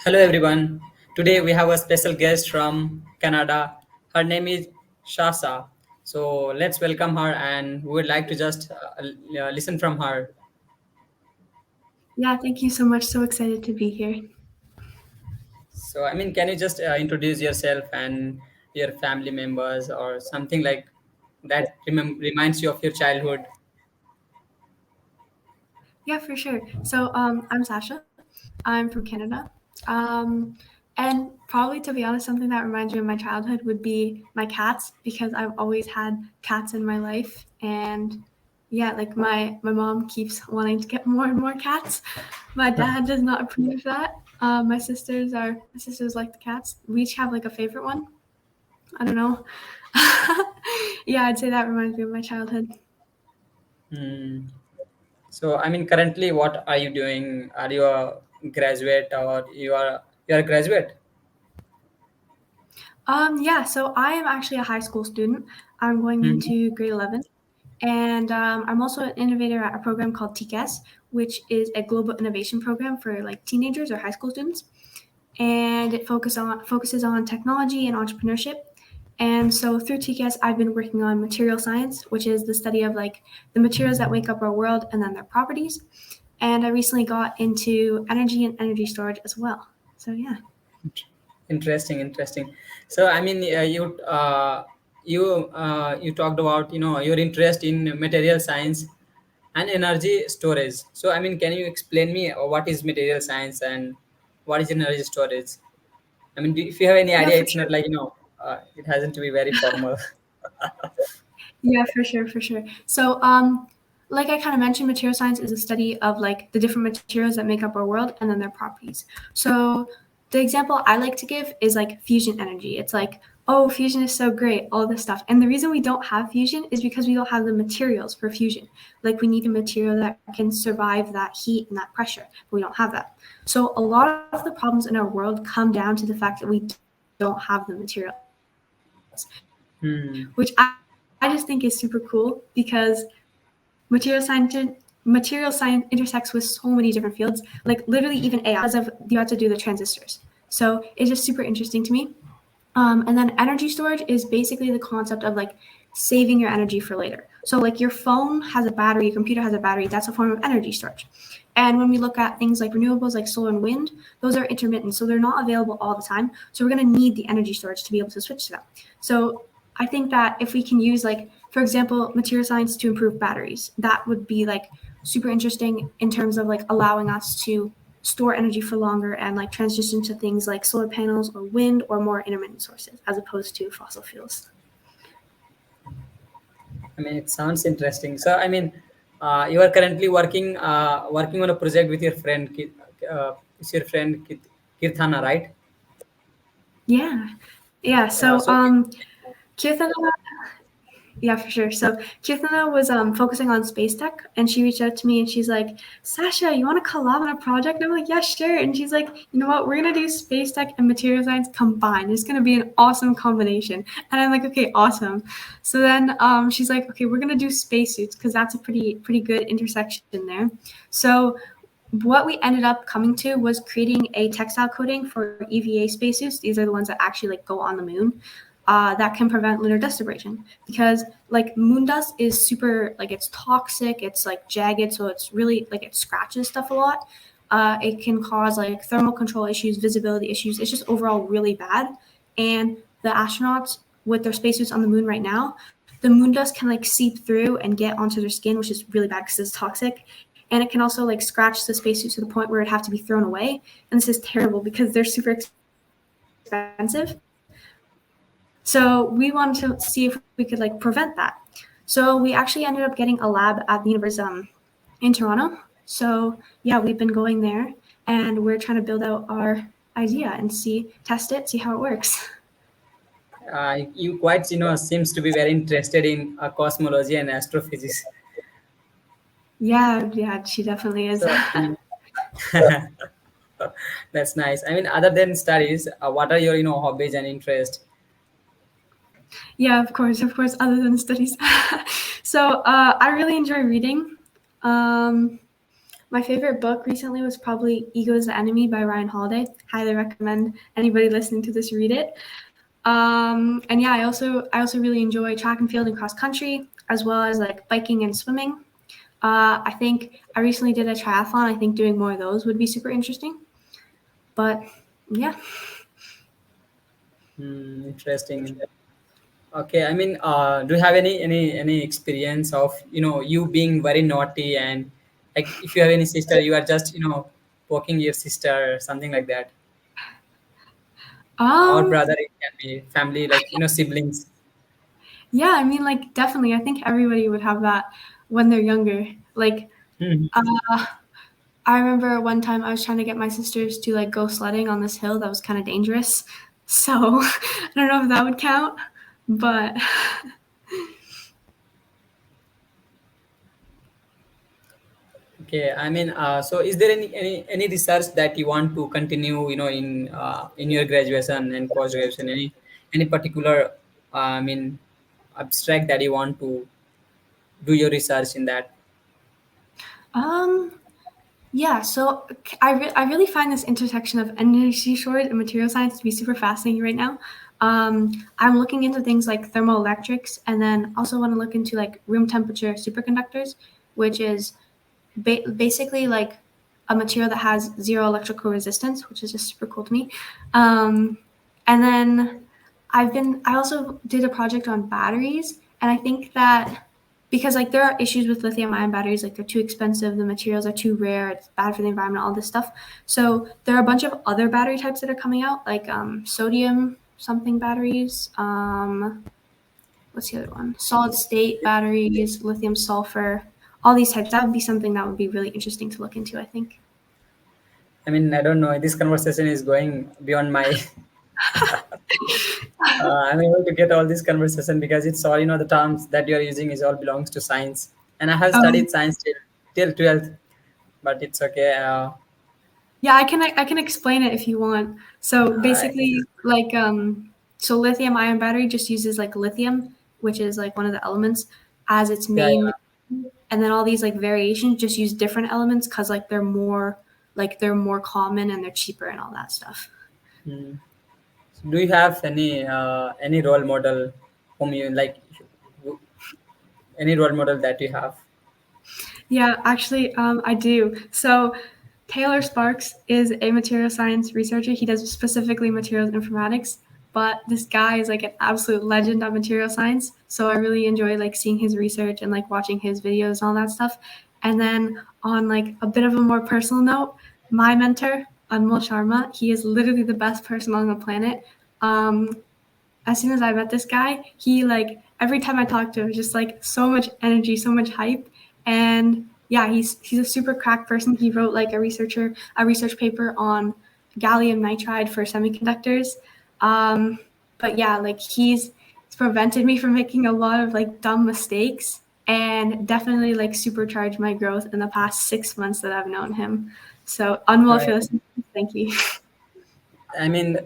Hello everyone. Today we have a special guest from Canada. Her name is Sasha. So let's welcome her and we would like to just listen from her. Yeah, thank you so much. So excited to be here. So can you just introduce yourself and your family members or something like that reminds you of your childhood? Yeah, for sure. I'm Sasha. I'm from Canada. Um, and probably to be honest, something that reminds me of my childhood would be my cats because I've always had cats in my life. And yeah, like my mom keeps wanting to get more and more cats. My dad does not approve of that. My sisters like the cats. We each have like a favorite one. I don't know. Yeah, I'd say that reminds me of my childhood. Hmm. So currently what are you doing? Are you a graduate or you are a graduate? Yeah, so I am actually a high school student. I'm going Mhm. into grade 11, and I'm also an innovator at a program called TCAS, which is a global innovation program for like teenagers or high school students, and it focuses on technology and entrepreneurship. And so through TCAS, I've been working on material science, which is the study of like the materials that make up our world and then their properties. And I recently got into energy and energy storage as well. So yeah. Interesting, interesting. So you talked about your interest in material science and energy storage. So can you explain me what is material science and what is energy storage? If you have any Yeah, idea, for it's not sure. like it hasn't to be very formal. Yeah, for sure, for sure. Like I kind of mentioned, material science is a study of like the different materials that make up our world and then their properties. So, the example I like to give is like fusion energy. It's like, oh, fusion is so great, all this stuff. And the reason we don't have fusion is because we don't have the materials for fusion. Like, we need a material that can survive that heat and that pressure, but we don't have that. So, a lot of the problems in our world come down to the fact that we don't have the materials, which I just think is super cool because material science material science intersects with so many different fields. Like literally, even AI is because of you have to do the transistors. So it's just super interesting to me. And then energy storage is basically the concept of like saving your energy for later. So like your phone has a battery, your computer has a battery. That's a form of energy storage. And when we look at things like renewables, like solar and wind, those are intermittent, so they're not available all the time. So we're going to need the energy storage to be able to switch to them. So I think that if we can use like, for example, material science to improve batteries, that would be like super interesting in terms of like allowing us to store energy for longer and like transition to things like solar panels or wind or more intermittent sources as opposed to fossil fuels. It sounds interesting. So you are currently working on a project with your friend. Is your friend Keerthana, right? Yeah. Yeah. Yeah. So Keerthana, yeah, for sure. So Keerthana was focusing on space tech, and she reached out to me and she's like, Sasha, you want to collab on a project? And I'm like, yeah, sure. And she's like, you know what? We're gonna do space tech and material science combined. It's gonna be an awesome combination. And I'm like, okay, awesome. So then she's like, okay, we're gonna do spacesuits because that's a pretty good intersection there. So what we ended up coming to was creating a textile coating for EVA spacesuits. These are the ones that actually like go on the moon. That can prevent lunar dust abrasion because like moon dust is super like it's toxic, it's like jagged, so it's really like it scratches stuff a lot. It can cause like thermal control issues, visibility issues. It's just overall really bad. And the astronauts with their spacesuits on the moon right now, the moon dust can like seep through and get onto their skin, which is really bad because it's toxic. And it can also like scratch the spacesuit to the point where it'd have to be thrown away. And this is terrible because they're super expensive. So we wanted to see if we could like prevent that. So we actually ended up getting a lab at the university in Toronto. So yeah, we've been going there and we're trying to build out our idea and test it, see how it works. you quite seems to be very interested in cosmology and astrophysics. Yeah, she definitely is. So that's nice. Other than studies, what are your hobbies and interests? Yeah, of course, other than studies. So I really enjoy reading. Um, My favorite book recently was probably Ego is the Enemy by Ryan Holiday. Highly recommend anybody listening to this read it. And yeah, I also really enjoy track and field and cross country, as well as like biking and swimming. I think I recently did a triathlon. I think doing more of those would be super interesting. But yeah. Interesting. Okay, I mean, do you have any experience of you being very naughty, and like if you have any sister, you are just poking your sister, something like that, or Um, brother? It can be family, like siblings. yeah, I mean, like, definitely. I think everybody would have that when they're younger. Like, Mhm. uh, I remember one time I was trying to get my sisters to like go sledding on this hill that was kind of dangerous. So I don't know if that would count, but Okay, I mean, so is there any research that you want to continue, in your graduation and post graduation? Any particular, I mean, abstract that you want to do your research in that? um, yeah. So I really find this intersection of energy storage and material science to be super fascinating right now. I'm looking into things like thermoelectrics, and then also want to look into like room temperature superconductors, which is basically like a material that has zero electrical resistance, which is just super cool to me. Um, and then I also did a project on batteries, and I think that because like there are issues with lithium ion batteries, like they're too expensive, the materials are too rare, it's bad for the environment, all this stuff. So there are a bunch of other battery types that are coming out, like sodium something batteries. What's the other one? Solid state batteries, lithium sulfur, all these types. That would be something that would be really interesting to look into, I think. I mean, I don't know. This conversation is going beyond my. I'm able to get all this conversation because it's all the terms that you are using is all belongs to science, and I have Um, studied science till 12th, but it's okay. yeah, I can explain it if you want. So I, basically, like so lithium ion battery just uses like lithium, which is like one of the elements, as its yeah, main, and then all these like variations just use different elements because like they're more common and they're cheaper and all that stuff. yeah. Do you have any role model whom you like? Any role model that you have? Yeah, actually, I do. So, Taylor Sparks is a material science researcher. He does specifically materials informatics, but this guy is like an absolute legend on material science. So I really enjoy like seeing his research and like watching his videos and all that stuff. And then on like a bit of a more personal note, my mentor, Anmol Sharma, he is literally the best person on the planet. Um, as soon as I met this guy, he like every time I talked to him, just like so much energy, so much hype, and yeah, he's a super crack person. He wrote like a research paper on gallium nitride for semiconductors. Um, but yeah, like he's prevented me from making a lot of like dumb mistakes and definitely like supercharged my growth in the past 6 months that I've known him. So Unwell, if Right. you're listening, thank you. I mean,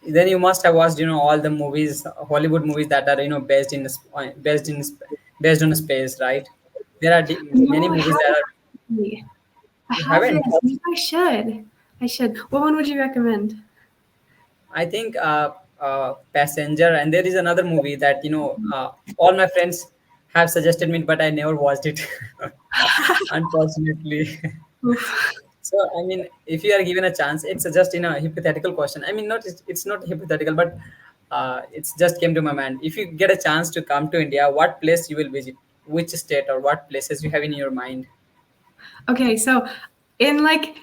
then you must have watched all the movies, Hollywood movies that are based on space, right? There are many No, I movies that are. haven't. I You haven't. haven't? I think I should. I should. What one would you recommend? I think Passenger, and there is another movie that all my friends have suggested me, but I never watched it, unfortunately. Oof. So I mean, if you are given a chance, it's just in a hypothetical question. I mean, not it's not hypothetical, but it's just came to my mind. If you get a chance to come to India, what place you will visit? Which state or what places you have in your mind? Okay, so in like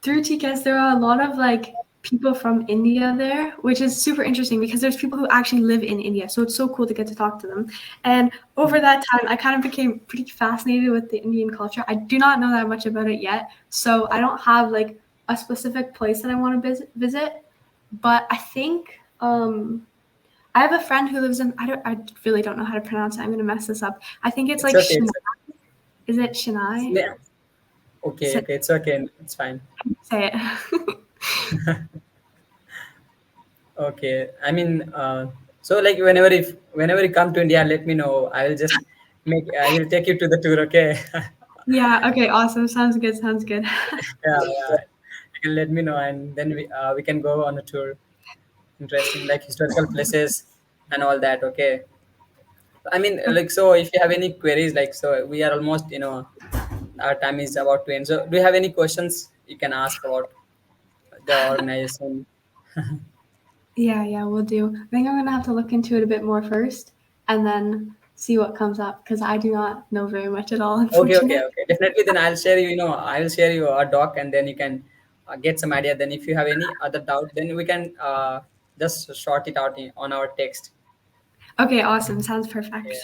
through TCAS, there are a lot of like people from India there, which is super interesting because there's people who actually live in India. So it's so cool to get to talk to them. And over that time, I kind of became pretty fascinated with the Indian culture. I do not know that much about it yet, so I don't have like a specific place that I want to visit. But I think I have a friend who lives in. I really don't know how to pronounce it. I'm gonna mess this up. I think it's It's like okay. Chennai. Is it Chennai? Yeah. Okay. Okay. It's okay. It's fine. Say it. Okay. I mean, so like whenever you come to India, let me know. I will just I will take you to the tour. Okay. Yeah, okay, awesome. Sounds good, sounds good. Yeah, yeah. You can let me know, and then we can go on a tour. Interesting, like historical places and all that. Okay. I mean, like, so if you have any queries, like, so we are almost, our time is about to end. So, do you have any questions you can ask about the organization? Yeah, yeah, we'll do. I think I'm gonna have to look into it a bit more first and then see what comes up because I do not know very much at all, Okay, okay, unfortunately. okay. Definitely, then I'll share you. I'll share you a doc, and then you can get some idea. Then, if you have any other doubt, then we can just sort it out on our text. Okay, awesome. Sounds Yeah. perfect.